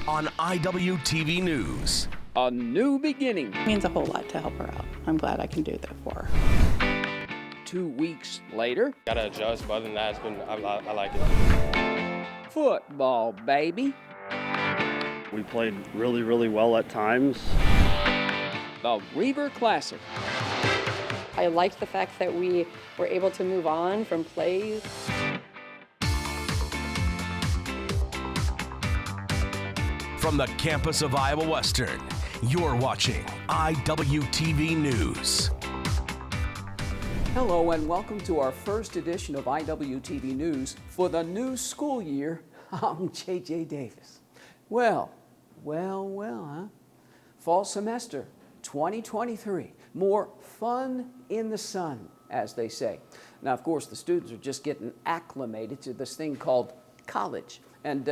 on IWTV News. A new beginning. It means a whole lot to help her out. I'm glad I can do that for her. 2 weeks later. Gotta adjust, but other than that, I like it. Football, baby. We played really, really well at times. The Reiver Classic. I liked the fact that we were able to move on from plays. From the campus of Iowa Western, you're watching IWTV News. Hello and welcome to our first edition of IWTV News for the new school year. I'm J.J. Davis. Well, huh? Fall semester 2023. More fun in the sun, as they say. Now, of course, the students are just getting acclimated to this thing called college. And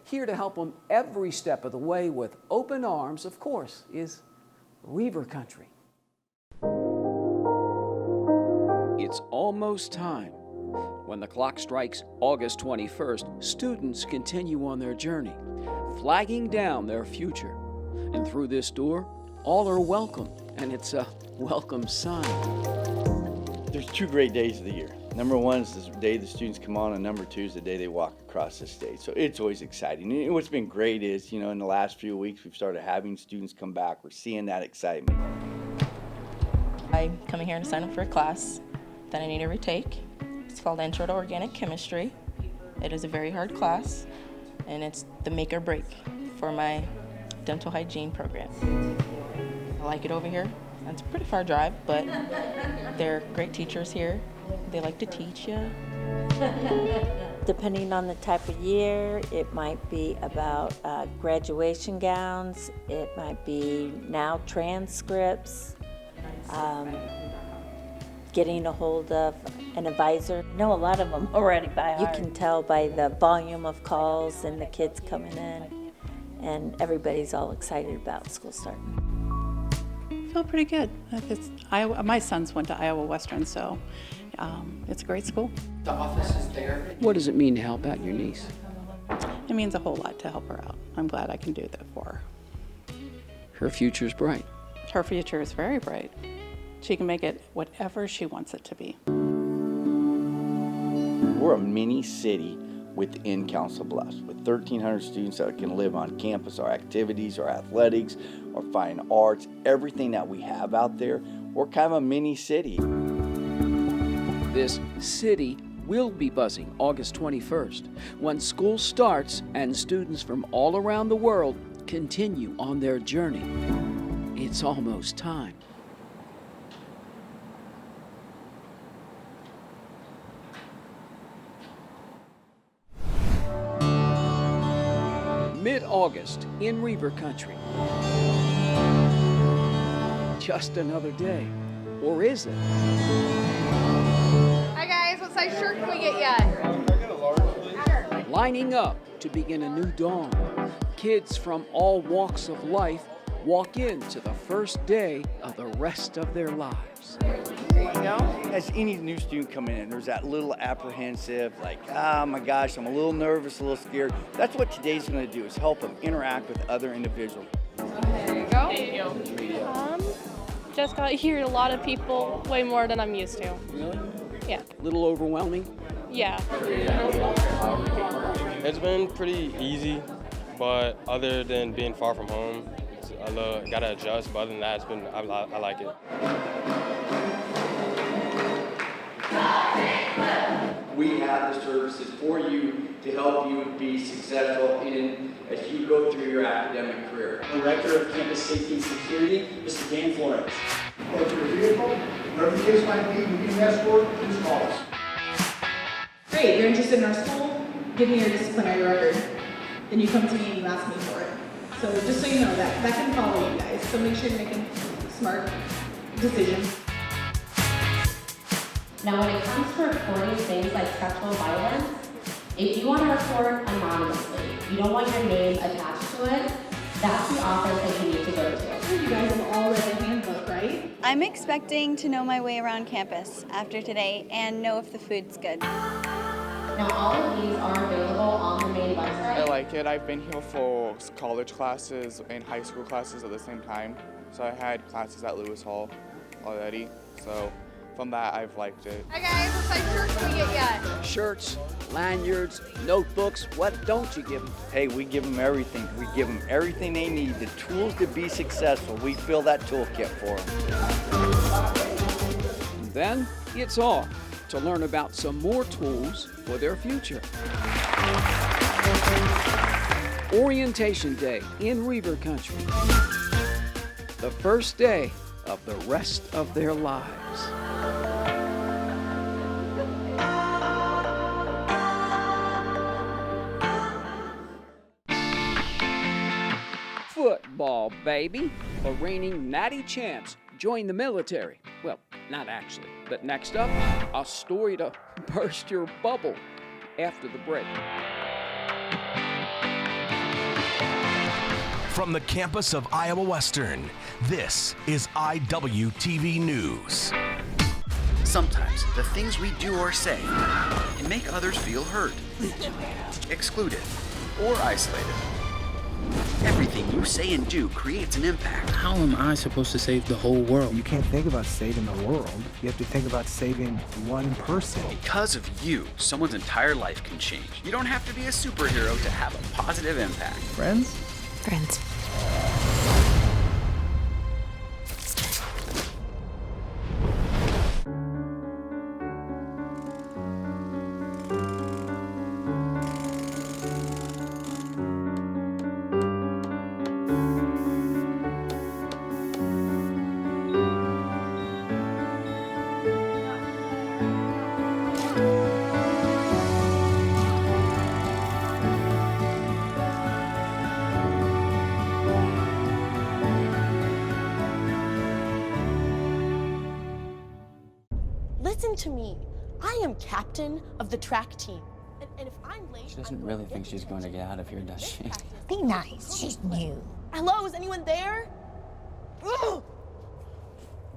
here to help them every step of the way with open arms, of course, is Reiver Country. It's almost time. When the clock strikes August 21st, students continue on their journey, flagging down their future. And through this door, all are welcome, and it's a welcome sign. There's 2 great days of the year. Number 1 is the day the students come on, and number 2 is the day they walk across the stage. So it's always exciting. And what's been great is, in the last few weeks, we've started having students come back. We're seeing that excitement. I'm coming here to sign up for a class that I need to retake. It's called Intro to Organic Chemistry. It is a very hard class, and it's the make or break for my dental hygiene program. I like it over here. It's a pretty far drive, but they're great teachers here. They like to teach you. Depending on the type of year, it might be about graduation gowns. It might be now transcripts. Getting a hold of an advisor. I know a lot of them already by heart. You can tell by the volume of calls and the kids coming in, and everybody's all excited about school starting. I feel pretty good. My sons went to Iowa Western, so it's a great school. The office is there. What does it mean to help out your niece? It means a whole lot to help her out. I'm glad I can do that for her. Her future's bright. Her future is very bright. She can make it whatever she wants it to be. We're a mini city within Council Bluffs with 1,300 students that can live on campus. Our activities, our athletics, our fine arts, everything that we have out there, we're kind of a mini city. This city will be buzzing August 21st when school starts and students from all around the world continue on their journey. It's almost time. Mid-August in Reiver Country. Just another day, or is it? Hi guys, what size shirt can we get you? Lining up to begin a new dawn. Kids from all walks of life walk into the first day of the rest of their lives. There you go. As any new student coming in, there's that little apprehensive, like, oh my gosh, I'm a little nervous, a little scared. That's what today's going to do, is help them interact with other individuals. There you go. Thank you. Just got here, a lot of people, way more than I'm used to. Really? Yeah. A little overwhelming? Yeah. It's been pretty easy, but other than being far from home, gotta adjust, but other than that, I like it. We have the services for you to help you be successful as you go through your academic career. Director of Campus Safety and Security, Mr. Dan Flores. If your vehicle, whatever the case might be, you can escort, please call us. Great, you're interested in our school? Give me your disciplinary record. Then you come to me and you ask me for it. So just so you know that can follow you guys. So make sure you're making smart decisions. Now when it comes to reporting things like sexual violence, if you want to report anonymously, you don't want your name attached to it, that's the office that you need to go to. You guys have all read the handbook, right? I'm expecting to know my way around campus after today and know if the food's good. Now, all of these are available on the main website. I like it. I've been here for college classes and high school classes at the same time. So I had classes at Lewis Hall already. So from that, I've liked it. Hi guys, what size shirts can we get ya? Shirts, lanyards, notebooks, what don't you give them? Hey, we give them everything. We give them everything they need, the tools to be successful. We fill that toolkit for them. Then it's off to learn about some more tools for their future. Orientation Day in Reiver Country. The first day of the rest of their lives. Football, baby. The reigning natty champs join the military. Well, not actually, but next up, a story to burst your bubble after the break. From the campus of Iowa Western, this is IWTV News. Sometimes the things we do or say can make others feel hurt, excluded, or isolated. Everything you say and do creates an impact. How am I supposed to save the whole world? You can't think about saving the world. You have to think about saving one person. Because of you, someone's entire life can change. You don't have to be a superhero to have a positive impact. Friends? Friends. Listen to me. I am captain of the track team. And if I'm late... She doesn't really think she's going to get out of here, does she? Be nice. She's new. Hello, is anyone there? Ugh!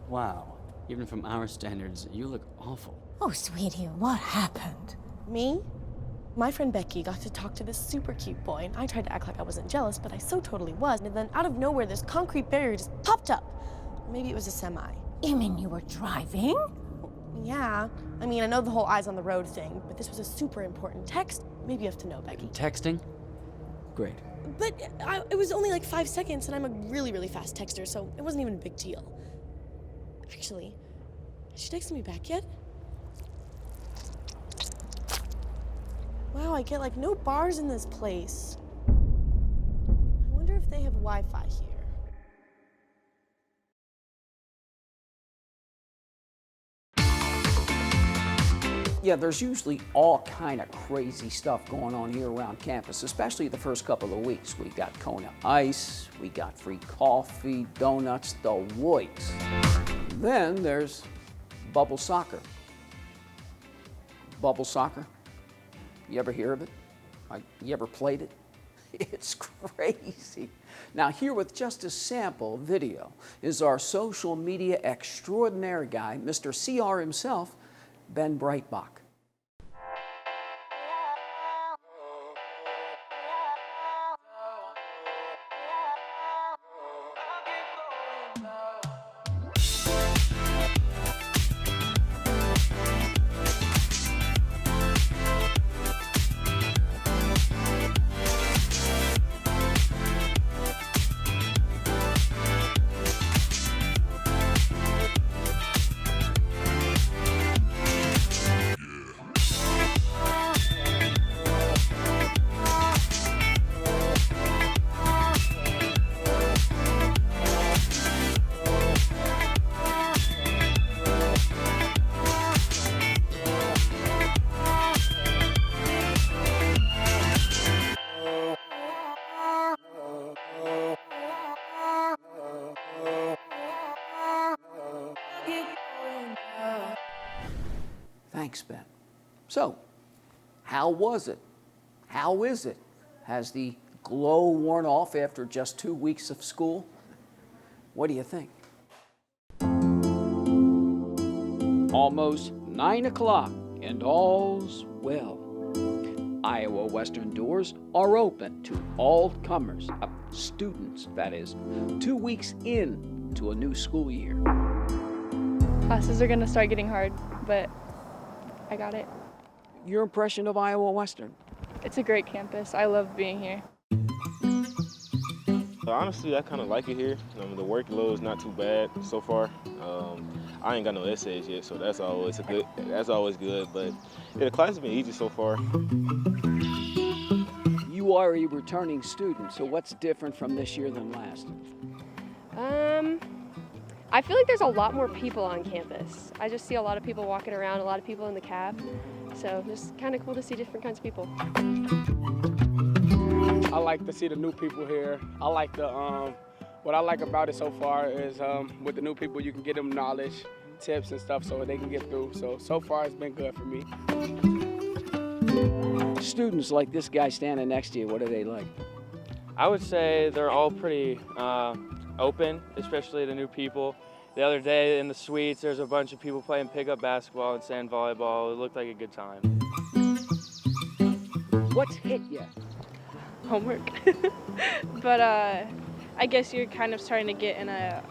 Wow. Even from our standards, you look awful. Oh, sweetie, what happened? Me? My friend Becky got to talk to this super cute boy, and I tried to act like I wasn't jealous, but I so totally was. And then out of nowhere, this concrete barrier just popped up. Maybe it was a semi. You mean you were driving? Yeah. I mean, I know the whole eyes on the road thing, but this was a super important text. Maybe you have to know, Becky. Texting? Great. But it was only like 5 seconds, and I'm a really, really fast texter, so it wasn't even a big deal. Actually, has she texted me back yet? Wow, I get like no bars in this place. I wonder if they have Wi-Fi here. Yeah, there's usually all kind of crazy stuff going on here around campus, especially the first couple of weeks. We got Kona Ice, we got free coffee, donuts, the works. Then there's bubble soccer. Bubble soccer? You ever hear of it? You ever played it? It's crazy. Now here with just a sample video is our social media extraordinary guy, Mr. CR himself, Ben Breitbach. Thanks, Ben. So, how was it? How is it? Has the glow worn off after just 2 weeks of school? What do you think? Almost 9 o'clock and all's well. Iowa Western doors are open to all comers, students that is, 2 weeks in to a new school year. Classes are going to start getting hard, but I got it. Your impression of Iowa Western? It's a great campus. I love being here. Honestly, I kind of like it here. The workload is not too bad so far. I ain't got no essays yet, so that's always good. But yeah, the class has been easy so far. You are a returning student, so what's different from this year than last? I feel like there's a lot more people on campus. I just see a lot of people walking around, a lot of people in the cab. So just kind of cool to see different kinds of people. I like to see the new people here. I like the, what I like about it so far is with the new people, you can get them knowledge, tips and stuff so they can get through. So far it's been good for me. Students like this guy standing next to you, what are they like? I would say they're all pretty open, especially the new people. The other day in the suites, there's a bunch of people playing pickup basketball and sand volleyball. It looked like a good time. What's hit you? Homework. But I guess you're kind of starting to get in a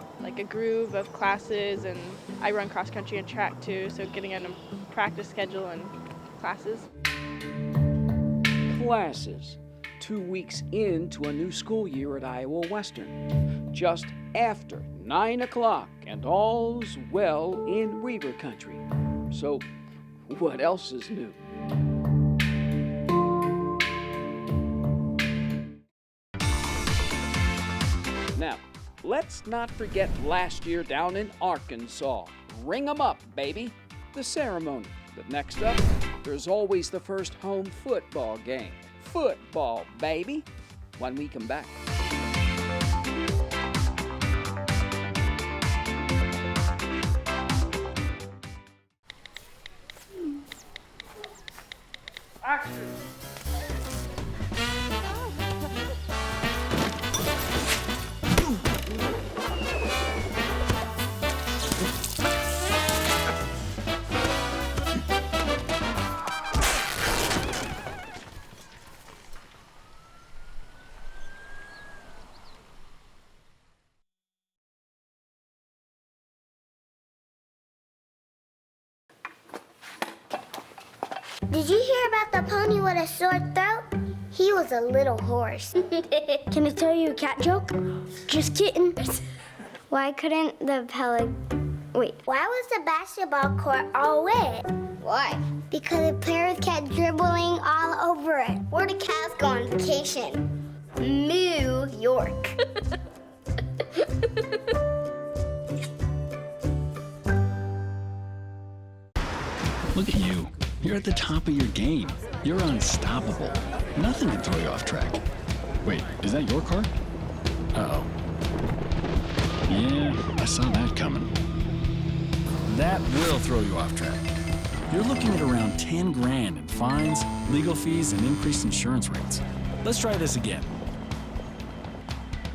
groove of classes, and I run cross country and track too, so getting in a practice schedule and classes. Classes. 2 weeks into a new school year at Iowa Western. Just after 9 o'clock, and all's well in Reiver country. So, what else is new? Now, let's not forget last year down in Arkansas. Ring 'em up, baby. The ceremony. But next up, there's always the first home football game. Football, baby. When we come back. Action! Did you hear about the pony with a sore throat? He was a little horse. Can I tell you a cat joke? Just kidding. Why couldn't the Why was the basketball court all wet? Why? Because the players kept dribbling all over it. Where the cats go on vacation? New York. Look at you. You're at the top of your game. You're unstoppable. Nothing can throw you off track. Wait, is that your car? Uh-oh. Yeah, I saw that coming. That will throw you off track. You're looking at around 10 grand in fines, legal fees, and increased insurance rates. Let's try this again.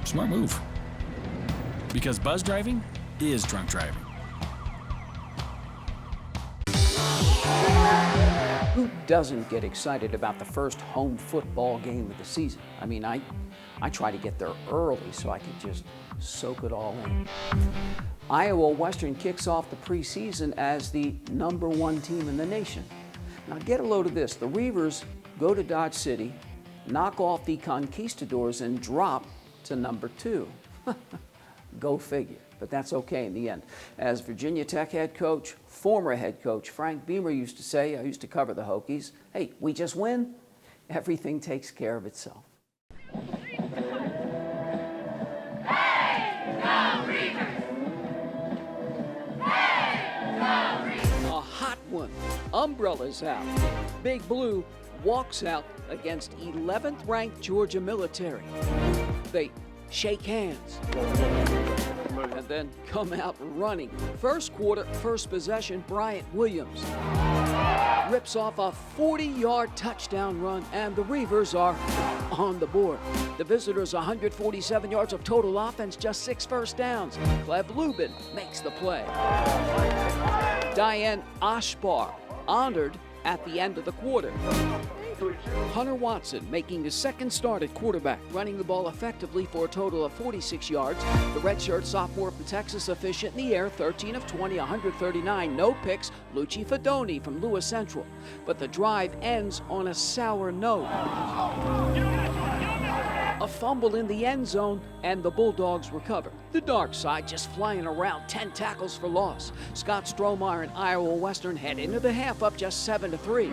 Smart move. Because buzz driving is drunk driving. Who doesn't get excited about the first home football game of the season? I mean, I try to get there early so I can just soak it all in. Iowa Western kicks off the preseason as the #1 team in the nation. Now get a load of this. The Reivers go to Dodge City, knock off the Conquistadors, and drop to #2. Go figure. But that's okay in the end. As Virginia Tech head coach, former head coach Frank Beamer used to say, I used to cover the Hokies, hey, we just win, everything takes care of itself. A hot one, umbrellas out. Big Blue walks out against 11th ranked Georgia Military. They shake hands and then come out running. First quarter, first possession, Bryant Williams rips off a 40-yard touchdown run, and the Reivers are on the board. The visitors 147 yards of total offense, just 6 first downs. Cleve Lubin makes the play. Diane Ashbar honored at the end of the quarter. Hunter Watson making his second start at quarterback, running the ball effectively for a total of 46 yards. The redshirt sophomore from Texas efficient in the air, 13 of 20, 139, no picks. Lucci Fedoni from Lewis Central. But the drive ends on a sour note. A fumble in the end zone, and the Bulldogs recover. The dark side just flying around, 10 tackles for loss. Scott Strohmeyer and Iowa Western head into the half up just 7-3.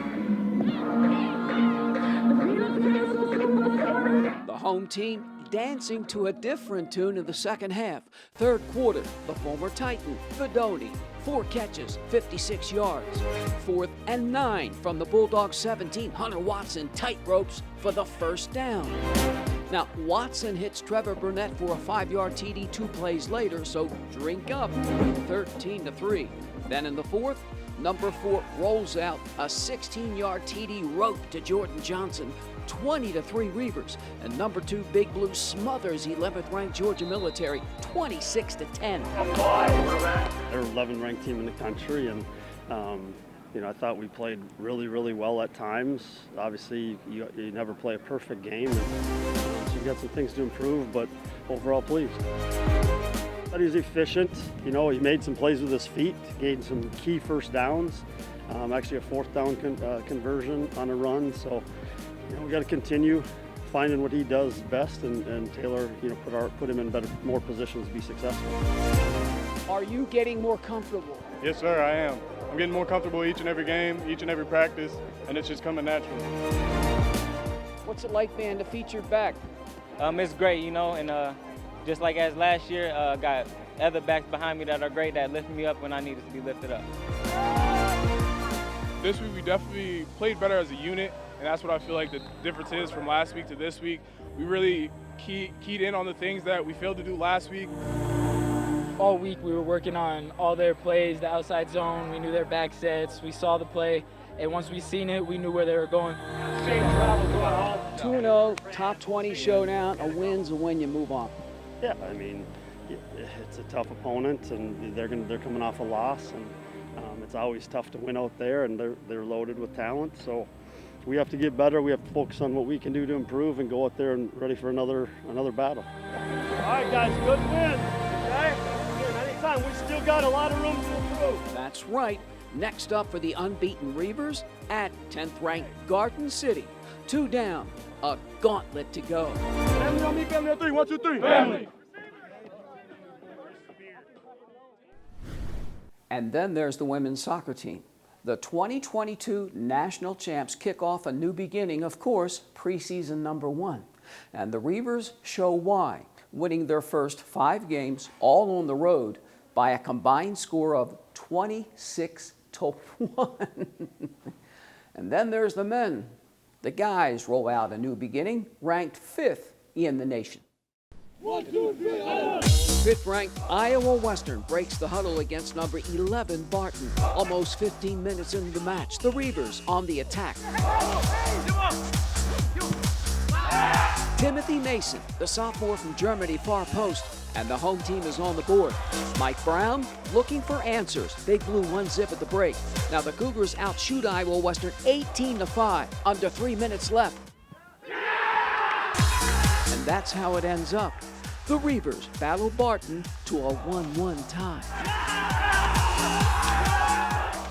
The home team dancing to a different tune in the second half. Third quarter, the former Titan, Fedoni, 4 catches, 56 yards. 4th and 9 from the Bulldogs 17. Hunter Watson tight ropes for the first down. Now, Watson hits Trevor Burnett for a 5-yard TD 2 plays later, so drink up, 13-3. Then in the 4th, number 4 rolls out a 16-yard TD rope to Jordan Johnson, 20-3 Reivers. And number 2, Big Blue smothers 11th-ranked Georgia Military, 26-10. They're 11th ranked team in the country, and I thought we played really, really well at times. Obviously, you never play a perfect game, and so you've got some things to improve, but overall pleased. But he was efficient. He made some plays with his feet, gained some key first downs. Actually a 4th down conversion on a run. So, we got to continue finding what he does best, and Taylor, put him in more positions to be successful. Are you getting more comfortable? Yes, sir, I am. I'm getting more comfortable each and every game, each and every practice, and it's just coming naturally. What's it like being the featured back? It's great, and just like as last year, got other backs behind me that are great, that lift me up when I needed to be lifted up. This week we definitely played better as a unit, and that's what I feel like the difference is from last week to this week. We really keyed in on the things that we failed to do last week. All week we were working on all their plays, the outside zone. We knew their back sets. We saw the play, and once we seen it, we knew where they were going. 2-0, top 20 showdown. A win's a win. You move on. Yeah, it's a tough opponent, and they're coming off a loss, and it's always tough to win out there, and they're loaded with talent. So we have to get better. We have to focus on what we can do to improve and go out there and ready for another battle. All right, guys, good win. Okay? Anytime, we still got a lot of room to improve. That's right. Next up for the unbeaten Reivers at 10th-ranked Garden City. 2 down, a gauntlet to go. Family on me, family on 3. 1, 2, 3. Family. And then there's the women's soccer team. The 2022 national champs kick off a new beginning, of course, preseason number 1. And the Reivers show why, winning their first 5 games, all on the road, by a combined score of 26-1. And then there's the men. The guys roll out a new beginning, ranked 5th in the nation. 1, 2, 3, 5th-ranked Iowa Western breaks the huddle against number 11 Barton. Almost 15 minutes into the match, the Reivers on the attack. Timothy Mason, the sophomore from Germany, far post, and the home team is on the board. Mike Brown looking for answers. Big Blue 1-zip at the break. Now the Cougars outshoot Iowa Western 18-5, under 3 minutes left. And that's how it ends up. The Reivers battle Barton to a 1-1 tie.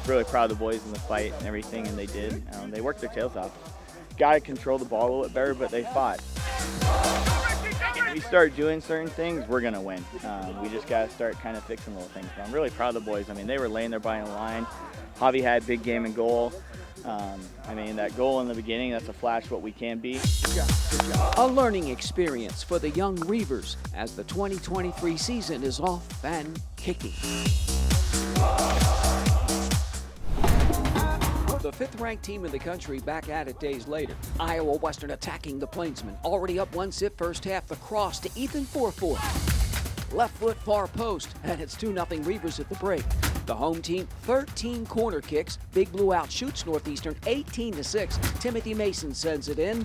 Really proud of the boys in the fight and everything, and they did. They worked their tails off. Got to control the ball a little bit better, but they fought. If we start doing certain things, we're going to win. We just got to start kind of fixing little things. But I'm really proud of the boys. They were laying their body on the line. Javi had big game and goal. That goal in the beginning, that's a flash of what we can be. A learning experience for the young Reivers as the 2023 season is off and kicking. The 5th-ranked team in the country back at it days later. Iowa Western attacking the Plainsmen. Already up 1-0 first half. The cross to Ethan Forford. Left foot far post, and it's 2-0 Reivers at the break. The home team, 13 corner kicks. Big Blue outshoots Northeastern 18-6. Timothy Mason sends it in.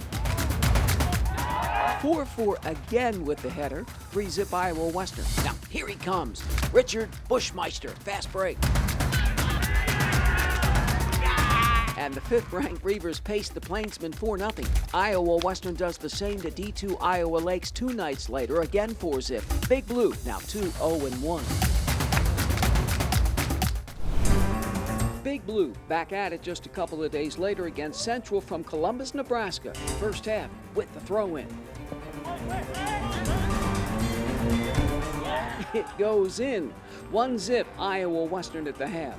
4-4 again with the header. 3-0 Iowa Western. Now, here he comes. Richard Bushmeister, fast break. and the 5th-ranked Reivers paced the Plainsmen 4-0. Iowa Western does the same to D2 Iowa Lakes 2 nights later, again 4-zip. Big Blue now 2-0-1. Big Blue back at it just a couple of days later against Central from Columbus, Nebraska. First half with the throw-in. It goes in. 1-zip Iowa Western at the half.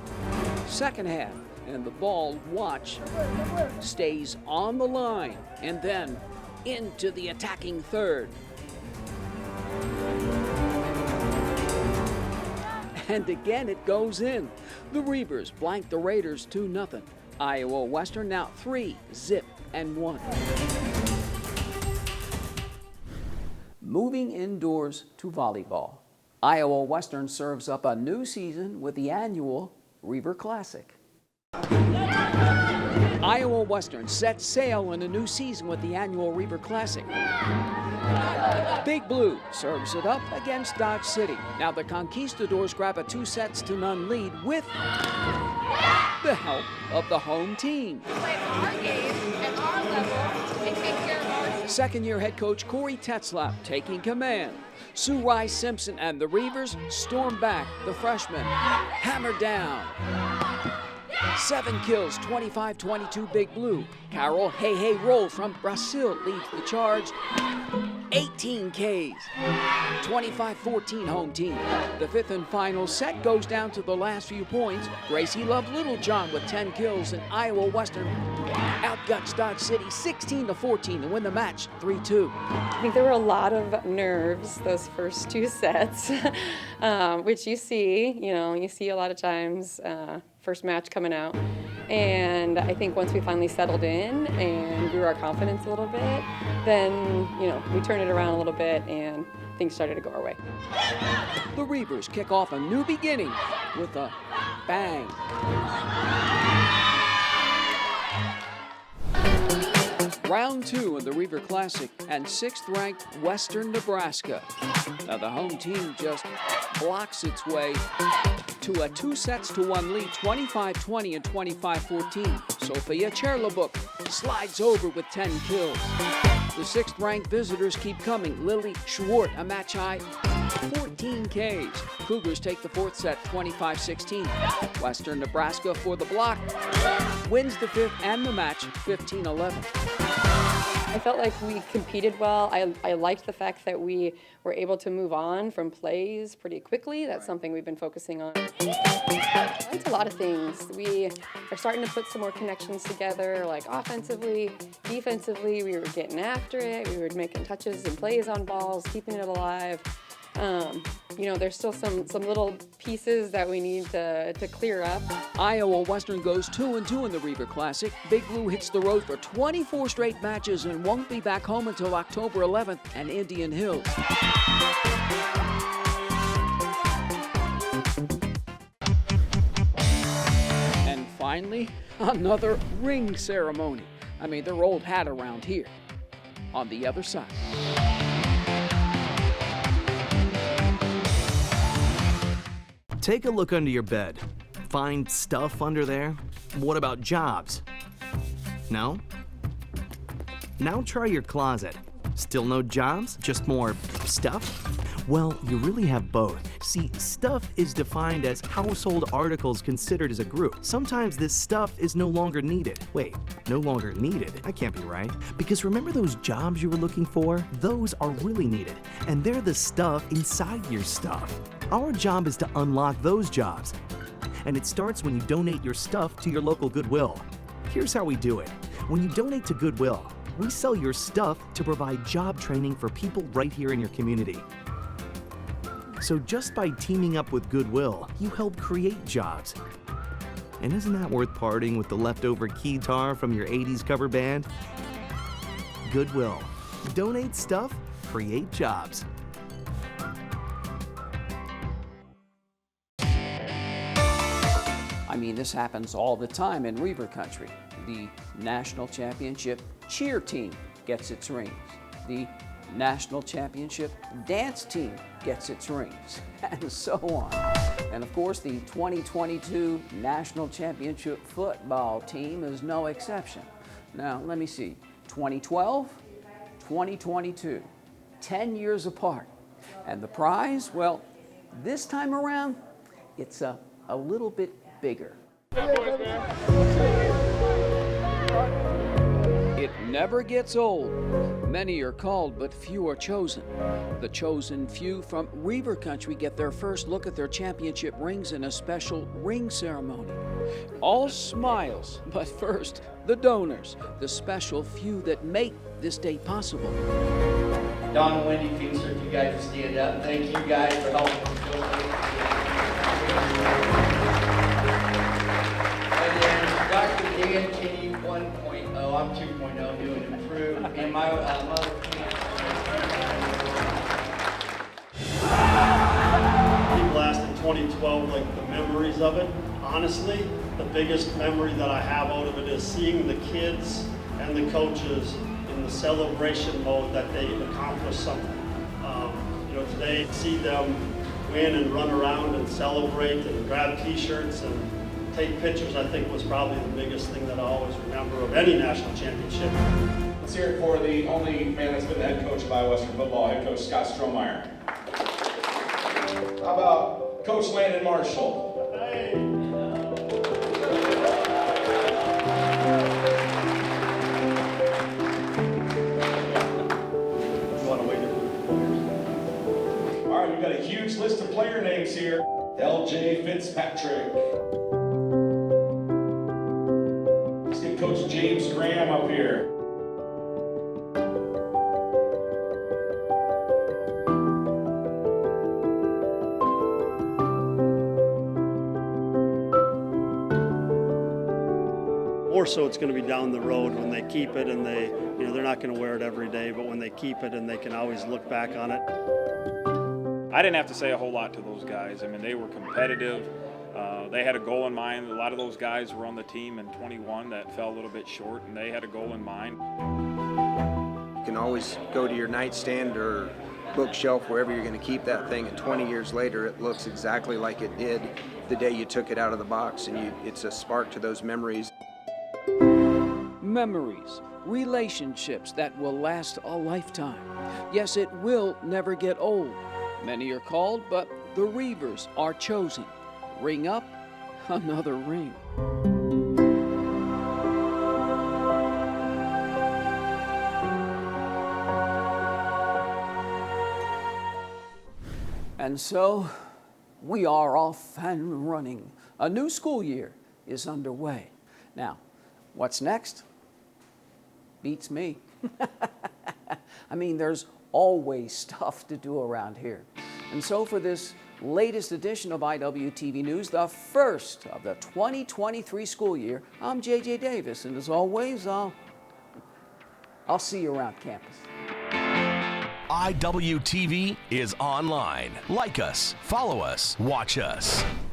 Second half, and the ball, watch, stays on the line, and then into the attacking third. And again it goes in. The Reivers blank the Raiders 2-0. Iowa Western now 3-0-1. Moving indoors to volleyball. Iowa Western serves up a new season with the annual Reiver Classic. Iowa Western sets sail in a new season with the annual Reiver Classic. Big Blue serves it up against Dodge City. Now the Conquistadors grab a 2-0 lead with the help of the home team. Second-year head coach Corey Tetzlaff taking command. Sue Rice Simpson and the Reivers storm back. The freshmen hammer down. 7 kills, 25-22 Big Blue. Carol Hey Roll from Brazil leads the charge. 18 Ks, 25-14 home team. The 5th and final set goes down to the last few points. Gracie Love Littlejohn with 10 kills, and Iowa Western outguts Dodge City 16-14 to win the match 3-2. I think there were a lot of nerves those first 2 sets, which you see a lot of times, first match coming out. And I think once we finally settled in and grew our confidence a little bit, then, we turned it around a little bit and things started to go our way. The Reivers kick off a new beginning with a bang. Round 2 of the Reiver Classic and 6th-ranked Western Nebraska. Now the home team just blocks its way to a 2-1 lead, 25-20 and 25-14. Sophia Cherlabuk slides over with 10 kills. The 6th-ranked visitors keep coming. Lily Schwartz, a match high, 14 Ks. Cougars take the 4th set, 25-16. Western Nebraska for the block wins the 5th and the match, 15-11. I felt like we competed well. I liked the fact that we were able to move on from plays pretty quickly. That's something we've been focusing on. I liked a lot of things. We are starting to put some more connections together, like offensively, defensively. We were getting after it. We were making touches and plays on balls, keeping it alive. There's still some little pieces that we need to clear up. Iowa Western goes 2-2 in the Reiver Classic. Big Blue hits the road for 24 straight matches and won't be back home until October 11th and Indian Hills. And finally, another ring ceremony. They're old hat around here. On the other side. Take a look under your bed. Find stuff under there? What about jobs? No? Now try your closet. Still no jobs? Just more stuff? Well, you really have both. See, stuff is defined as household articles considered as a group. Sometimes this stuff is no longer needed. Wait, no longer needed? That can't be right. Because remember those jobs you were looking for? Those are really needed, and they're the stuff inside your stuff. Our job is to unlock those jobs, and it starts when you donate your stuff to your local Goodwill. Here's how we do it. When you donate to Goodwill, we sell your stuff to provide job training for people right here in your community. So just by teaming up with Goodwill, you help create jobs. And isn't that worth parting with the leftover keytar from your 80s cover band? Goodwill. Donate stuff, create jobs. This happens all the time in Reiver country. The national championship cheer team gets its rings. The national championship dance team gets its rings, and so on. And of course, the 2022 National Championship football team is no exception. Now, let me see. 2012, 2022, 10 years apart. And the prize, well, this time around, it's a little bit bigger. It never gets old. Many are called, but few are chosen. The chosen few from Reiver Country get their first look at their championship rings in a special ring ceremony. All smiles, but first, the donors, the special few that make this day possible. Don and Wendy Feenster, if you guys would stand up. Thank you guys for helping us build this. And then Dr. Dan Kinney 1.0, I'm 2.0, doing improved. And my mother. Blast in 2012, like the memories of it. Honestly, the biggest memory that I have out of it is seeing the kids and the coaches in the celebration mode that they accomplished something. You know, today, see them win and run around and celebrate and grab T-shirts and take pictures, I think was probably the biggest thing that I always remember of any national championship. Let's hear it for the only man that's been the head coach of Iowa Western football, head coach Scott Strohmeyer. How about Coach Landon Marshall? Hey. All right, we've got a huge list of player names here. L.J. Fitzpatrick. Let's get Coach James Graham up here. More so it's going to be down the road when they keep it and they're not going to wear it every day, but when they keep it and they can always look back on it. I didn't have to say a whole lot to those guys. I mean, they were competitive. They had a goal in mind. A lot of those guys were on the team in 21 that fell a little bit short, and they had a goal in mind. You can always go to your nightstand or bookshelf, wherever you're going to keep that thing, and 20 years later it looks exactly like it did the day you took it out of the box, and it's a spark to those memories. Memories, relationships that will last a lifetime. Yes, it will never get old. Many are called, but the Reivers are chosen. Ring up another ring. And so, we are off and running. A new school year is underway. Now, what's next? Beats me. I mean, there's always stuff to do around here. And so for this latest edition of IWTV News, the first of the 2023 school year, I'm JJ Davis, and as always, I'll see you around campus. IWTV is online. Like us, follow us, watch us.